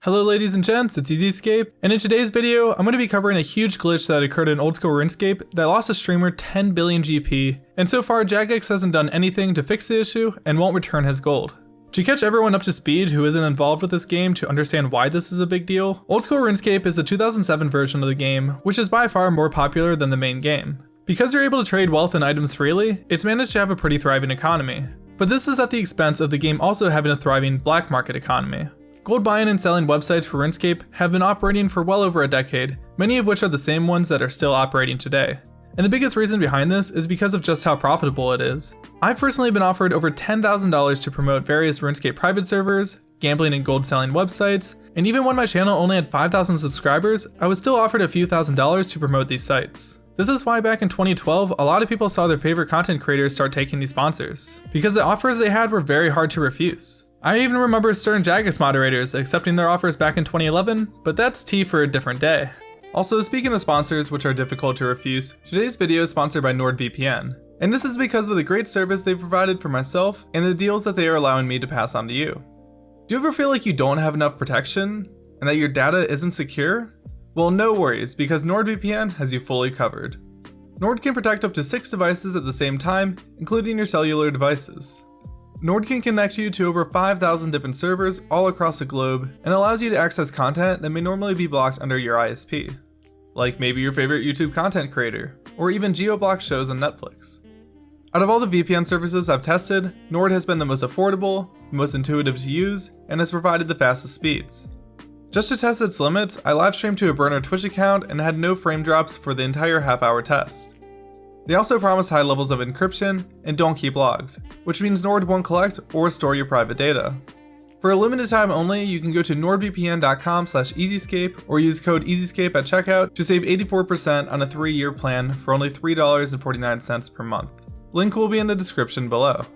Hello ladies and gents, it's EZScape, and in today's video, I'm going to be covering a huge glitch that occurred in Oldschool Runescape that lost a streamer 10 billion GP, and so far Jagex hasn't done anything to fix the issue and won't return his gold. To catch everyone up to speed who isn't involved with this game to understand why this is a big deal, Oldschool Runescape is a 2007 version of the game, which is by far more popular than the main game. Because you're able to trade wealth and items freely, it's managed to have a pretty thriving economy. But this is at the expense of the game also having a thriving black market economy. Gold buying and selling websites for Runescape have been operating for well over a decade, many of which are the same ones that are still operating today. And the biggest reason behind this is because of just how profitable it is. I've personally been offered over $10,000 to promote various RuneScape private servers, gambling and gold selling websites, and even when my channel only had 5,000 subscribers, I was still offered a few $1,000s to promote these sites. This is why back in 2012, a lot of people saw their favorite content creators start taking these sponsors, because the offers they had were very hard to refuse. I even remember certain Jagex moderators accepting their offers back in 2011, but that's tea for a different day. Also, speaking of sponsors which are difficult to refuse, today's video is sponsored by NordVPN. And this is because of the great service they've provided for myself and the deals that they are allowing me to pass on to you. Do you ever feel like you don't have enough protection and that your data isn't secure? Well, no worries, because NordVPN has you fully covered. Nord can protect up to 6 devices at the same time, including your cellular devices. Nord can connect you to over 5,000 different servers all across the globe and allows you to access content that may normally be blocked under your ISP. Like maybe your favorite YouTube content creator, or even geo-blocked shows on Netflix. Out of all the VPN services I've tested, Nord has been the most affordable, the most intuitive to use, and has provided the fastest speeds. Just to test its limits, I live streamed to a burner Twitch account and had no frame drops for the entire half-hour test. They also promise high levels of encryption and don't keep logs, which means Nord won't collect or store your private data. For a limited time only, you can go to nordvpn.com/EZScape or use code EZScape at checkout to save 84% on a 3-year plan for only $3.49 per month. Link will be in the description below.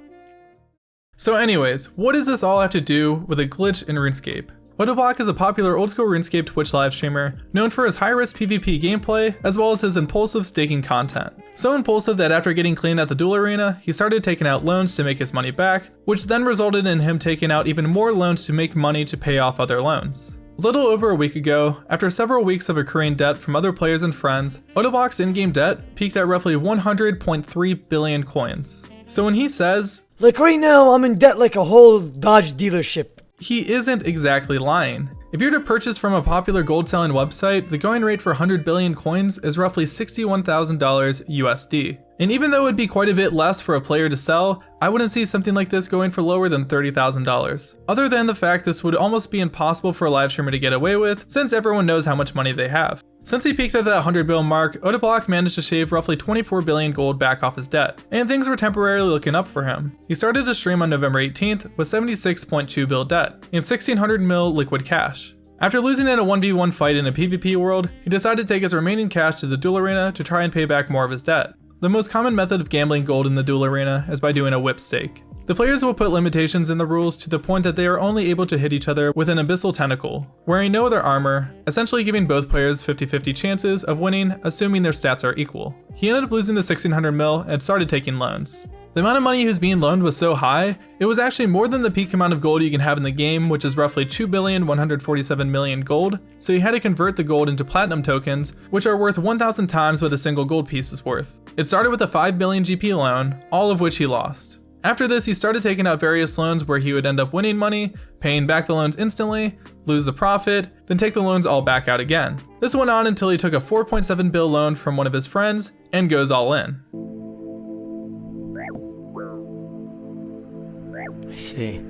So anyways, what does this all have to do with a glitch in RuneScape? Odablock is a popular Oldschool Runescape Twitch live streamer, known for his high-risk PvP gameplay, as well as his impulsive staking content. So impulsive that after getting clean at the Duel arena, he started taking out loans to make his money back, which then resulted in him taking out even more loans to make money to pay off other loans. A little over a week ago, after several weeks of accruing debt from other players and friends, Odablock's in-game debt peaked at roughly 100.3 billion coins. So when he says, "Like right now, I'm in debt like a whole Dodge dealership," he isn't exactly lying. If you're to purchase from a popular gold selling website, the going rate for 100 billion coins is roughly $61,000 USD. And even though it would be quite a bit less for a player to sell, I wouldn't see something like this going for lower than $30,000. Other than the fact this would almost be impossible for a live streamer to get away with, since everyone knows how much money they have. Since he peaked at that 100 bill mark, Odablock managed to shave roughly 24 billion gold back off his debt, and things were temporarily looking up for him. He started to stream on November 18th with 76.2 bill debt, and 1600 mil liquid cash. After losing in a 1v1 fight in a PvP world, he decided to take his remaining cash to the Duel arena to try and pay back more of his debt. The most common method of gambling gold in the Duel arena is by doing a whip stake. The players will put limitations in the rules to the point that they are only able to hit each other with an abyssal tentacle, wearing no other armor, essentially giving both players 50-50 chances of winning, assuming their stats are equal. He ended up losing the 1600 mil and started taking loans. The amount of money he was being loaned was so high, it was actually more than the peak amount of gold you can have in the game, which is roughly 2,147 million gold, so he had to convert the gold into platinum tokens, which are worth 1,000 times what a single gold piece is worth. It started with a 5 billion GP loan, all of which he lost. After this, he started taking out various loans where he would end up winning money, paying back the loans instantly, lose the profit, then take the loans all back out again. This went on until he took a 4.7 bill loan from one of his friends and goes all in. I see.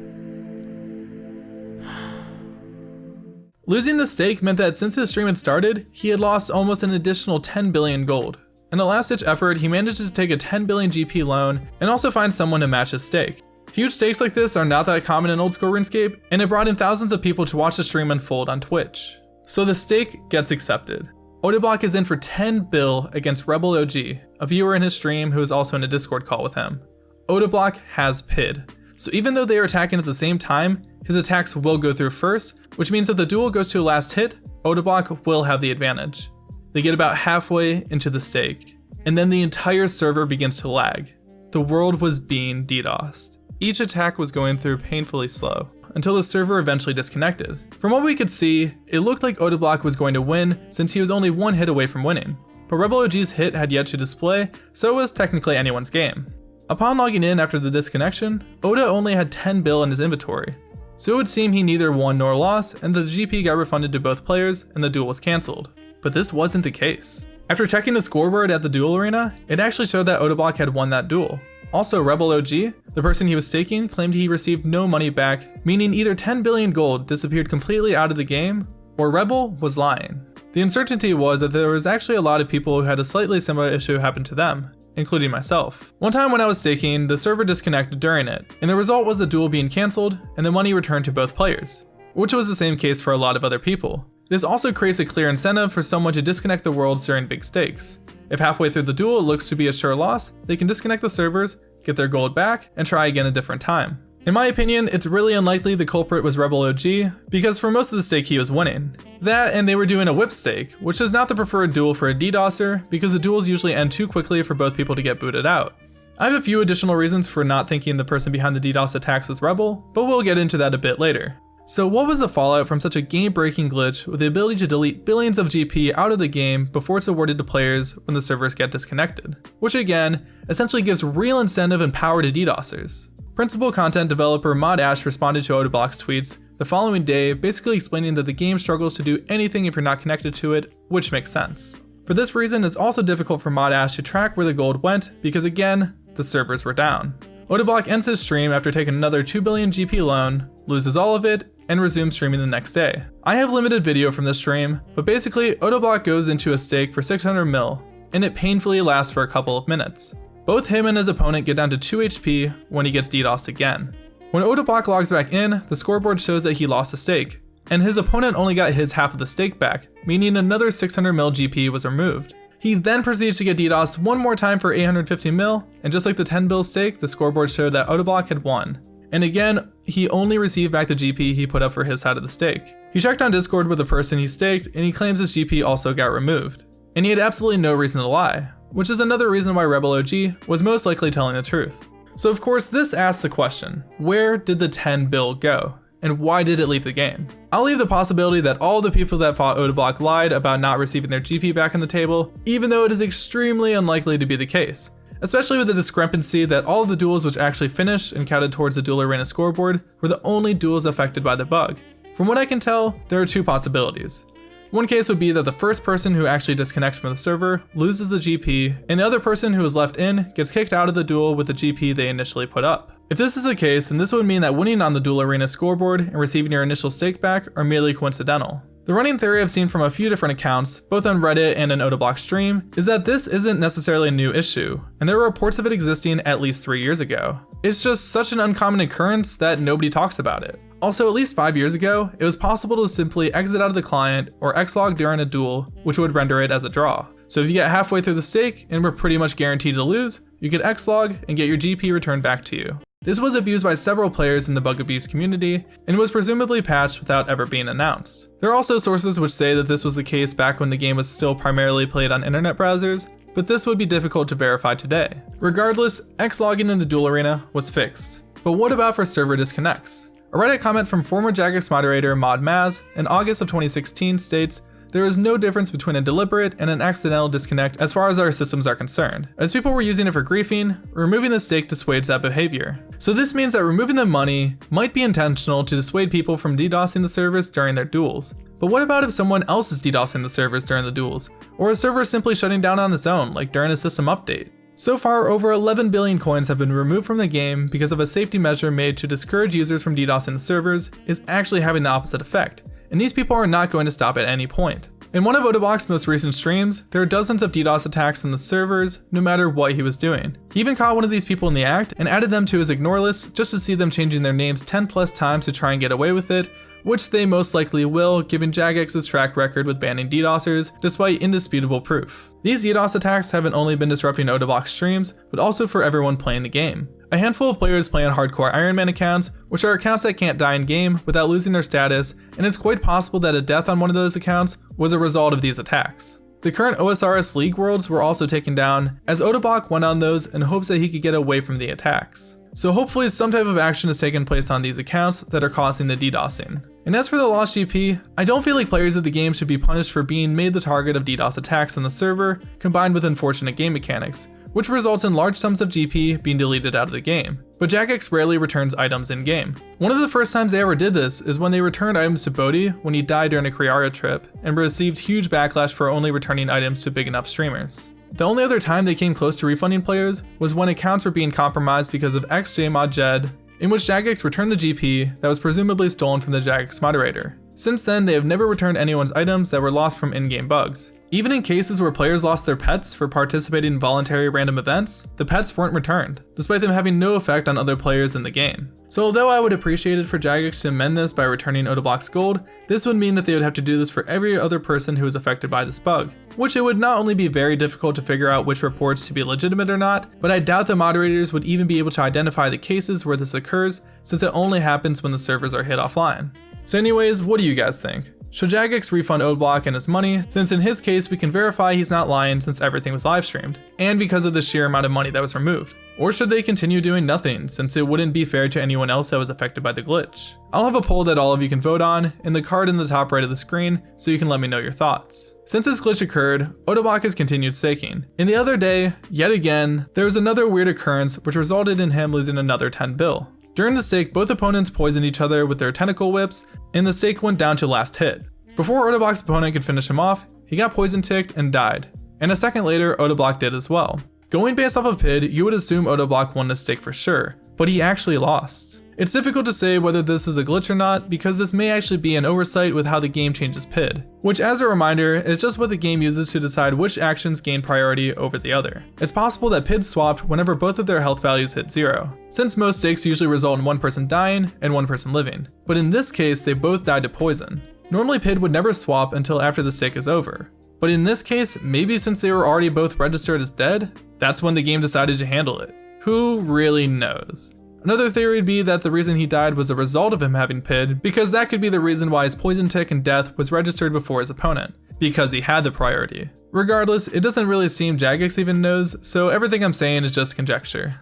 Losing the stake meant that since his stream had started, he had lost almost an additional 10 billion gold. In a last-ditch effort, he managed to take a 10 billion GP loan and also find someone to match his stake. Huge stakes like this are not that common in Oldschool Runescape, and it brought in thousands of people to watch the stream unfold on Twitch. So the stake gets accepted. Odablock is in for 10 bill against Rebel OG, a viewer in his stream who is also in a Discord call with him. Odablock has PID. So even though they are attacking at the same time, his attacks will go through first, which means if the duel goes to a last hit, Odablock will have the advantage. They get about halfway into the stake, and then the entire server begins to lag. The world was being DDoSed. Each attack was going through painfully slow, until the server eventually disconnected. For From what we could see, it looked like Odablock was going to win since he was only one hit away from winning. But Rebel OG's hit had yet to display, so it was technically anyone's game. Upon logging in after the disconnection, Oda only had 10 bill in his inventory. So it would seem he neither won nor lost, and the GP got refunded to both players and the duel was cancelled. But this wasn't the case. After checking the scoreboard at the duel arena, it actually showed that Odablock had won that duel. Also, Rebel OG, the person he was staking, claimed he received no money back, meaning either 10 billion gold disappeared completely out of the game, or Rebel was lying. The uncertainty was that there was actually a lot of people who had a slightly similar issue happen to them, including myself. One time when I was staking, the server disconnected during it, and the result was the duel being cancelled and the money returned to both players, which was the same case for a lot of other people. This also creates a clear incentive for someone to disconnect the worlds during big stakes. If halfway through the duel it looks to be a sure loss, they can disconnect the servers, get their gold back, and try again a different time. In my opinion, it's really unlikely the culprit was Rebel OG, because for most of the stake he was winning. That and they were doing a whip stake, which is not the preferred duel for a DDoSer, because the duels usually end too quickly for both people to get booted out. I have a few additional reasons for not thinking the person behind the DDoS attacks was Rebel, but we'll get into that a bit later. So what was the fallout from such a game-breaking glitch with the ability to delete billions of GP out of the game before it's awarded to players when the servers get disconnected? Which again, essentially gives real incentive and power to DDoSers. Principal content developer Mod Ash responded to Odablock's tweets the following day, basically explaining that the game struggles to do anything if you're not connected to it, which makes sense. For this reason, it's also difficult for Mod Ash to track where the gold went because again, the servers were down. Odablock ends his stream after taking another 2 billion GP loan, loses all of it, and resumes streaming the next day. I have limited video from this stream, but basically Odablock goes into a stake for 600 mil, and it painfully lasts for a couple of minutes. Both him and his opponent get down to 2 HP when he gets DDoSed again. When Odablock logs back in, the scoreboard shows that he lost a stake, and his opponent only got his half of the stake back, meaning another 600 mil GP was removed. He then proceeds to get DDoSed one more time for 850 mil, and just like the 10 bill stake, the scoreboard showed that Odablock had won. And again, he only received back the GP he put up for his side of the stake. He checked on Discord with the person he staked, and he claims his GP also got removed. And he had absolutely no reason to lie, which is another reason why Rebel OG was most likely telling the truth. So of course this asks the question, where did the 10 bill go? And why did it leave the game? I'll leave the possibility that all the people that fought Odablock lied about not receiving their GP back on the table, even though it is extremely unlikely to be the case. Especially with the discrepancy that all of the duels which actually finished and counted towards the duel arena scoreboard were the only duels affected by the bug. From what I can tell, there are two possibilities. One case would be that the first person who actually disconnects from the server loses the GP, and the other person who is left in gets kicked out of the duel with the GP they initially put up. If this is the case, then this would mean that winning on the duel arena scoreboard and receiving your initial stake back are merely coincidental. The running theory I've seen from a few different accounts, both on Reddit and an Odablock stream, is that this isn't necessarily a new issue, and there were reports of it existing at least 3 years ago. It's just such an uncommon occurrence that nobody talks about it. Also, at least 5 years ago, it was possible to simply exit out of the client or xlog during a duel, which would render it as a draw. So if you get halfway through the stake and were pretty much guaranteed to lose, you could xlog and get your GP returned back to you. This was abused by several players in the bug abuse community and was presumably patched without ever being announced. There are also sources which say that this was the case back when the game was still primarily played on internet browsers, but this would be difficult to verify today. Regardless, xlogging in the duel arena was fixed. But what about for server disconnects? A Reddit comment from former Jagex moderator Mod Maz in August of 2016 states, "There is no difference between a deliberate and an accidental disconnect as far as our systems are concerned. As people were using it for griefing, removing the stake dissuades that behavior. So this means that removing the money might be intentional to dissuade people from DDoSing the servers during their duels. But what about if someone else is DDoSing the servers during the duels, or a server simply shutting down on its own, like during a system update?" So far, over 11 billion coins have been removed from the game because of a safety measure made to discourage users from DDoSing the servers is actually having the opposite effect, and these people are not going to stop at any point. In one of Odablock's most recent streams, there are dozens of DDoS attacks on the servers, no matter what he was doing. He even caught one of these people in the act and added them to his ignore list just to see them changing their names 10 plus times to try and get away with it, which they most likely will, given Jagex's track record with banning DDoSers, despite indisputable proof. These DDoS attacks haven't only been disrupting Odablock streams, but also for everyone playing the game. A handful of players play on hardcore Iron Man accounts, which are accounts that can't die in game without losing their status, and it's quite possible that a death on one of those accounts was a result of these attacks. The current OSRS League worlds were also taken down, as Odablock went on those in hopes that he could get away from the attacks. so hopefully some type of action is taking place on these accounts that are causing the DDoSing. And as for the lost GP, I don't feel like players of the game should be punished for being made the target of DDoS attacks on the server, combined with unfortunate game mechanics, which results in large sums of GP being deleted out of the game. But Jagex rarely returns items in-game. One of the first times they ever did this is when they returned items to Bodhi when he died during a Kriara trip, and received huge backlash for only returning items to big enough streamers. The only other time they came close to refunding players was when accounts were being compromised because of Jmod Jed, in which Jagex returned the GP that was presumably stolen from the Jagex moderator. Since then, they have never returned anyone's items that were lost from in-game bugs. Even in cases where players lost their pets for participating in voluntary random events, the pets weren't returned, despite them having no effect on other players in the game. So although I would appreciate it for Jagex to amend this by returning Odablock's gold, this would mean that they would have to do this for every other person who is affected by this bug, which it would not only be very difficult to figure out which reports to be legitimate or not, but I doubt the moderators would even be able to identify the cases where this occurs, since it only happens when the servers are hit offline. So anyways, what do you guys think? Should Jagex refund Odablock and his money, since in his case we can verify he's not lying since everything was live streamed, and because of the sheer amount of money that was removed? Or should they continue doing nothing, since it wouldn't be fair to anyone else that was affected by the glitch? I'll have a poll that all of you can vote on in the card in the top right of the screen, so you can let me know your thoughts. Since this glitch occurred, Odablock has continued staking. And the other day, yet again, there was another weird occurrence which resulted in him losing another 10 bill. During the stake, both opponents poisoned each other with their tentacle whips, and the stake went down to last hit. Before Odablock's opponent could finish him off, he got poison ticked and died. And a second later, Odablock did as well. Going based off of PID, you would assume Odablock won the stake for sure, but he actually lost. It's difficult to say whether this is a glitch or not, because this may actually be an oversight with how the game changes PID, which as a reminder is just what the game uses to decide which actions gain priority over the other. It's possible that PID swapped whenever both of their health values hit 0, since most stakes usually result in one person dying and one person living, but in this case they both died to poison. Normally PID would never swap until after the stake is over, but in this case, maybe since they were already both registered as dead, that's when the game decided to handle it. Who really knows? Another theory would be that the reason he died was a result of him having PID, because that could be the reason why his poison tick and death was registered before his opponent, because he had the priority. Regardless, it doesn't really seem Jagex even knows, so everything I'm saying is just conjecture.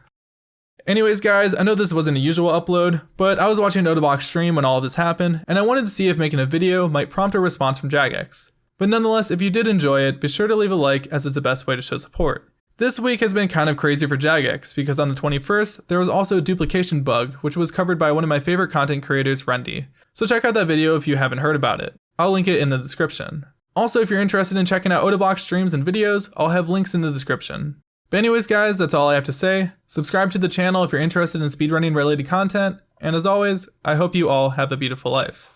Anyways guys, I know this wasn't a usual upload, but I was watching Odablock's stream when all of this happened, and I wanted to see if making a video might prompt a response from Jagex. But nonetheless, if you did enjoy it, be sure to leave a like, as it's the best way to show support. This week has been kind of crazy for Jagex, because on the 21st, there was also a duplication bug, which was covered by one of my favorite content creators, Rendi. So check out that video if you haven't heard about it. I'll link it in the description. Also, if you're interested in checking out Odablock's streams and videos, I'll have links in the description. But anyways guys, that's all I have to say. Subscribe to the channel if you're interested in speedrunning related content, and as always, I hope you all have a beautiful life.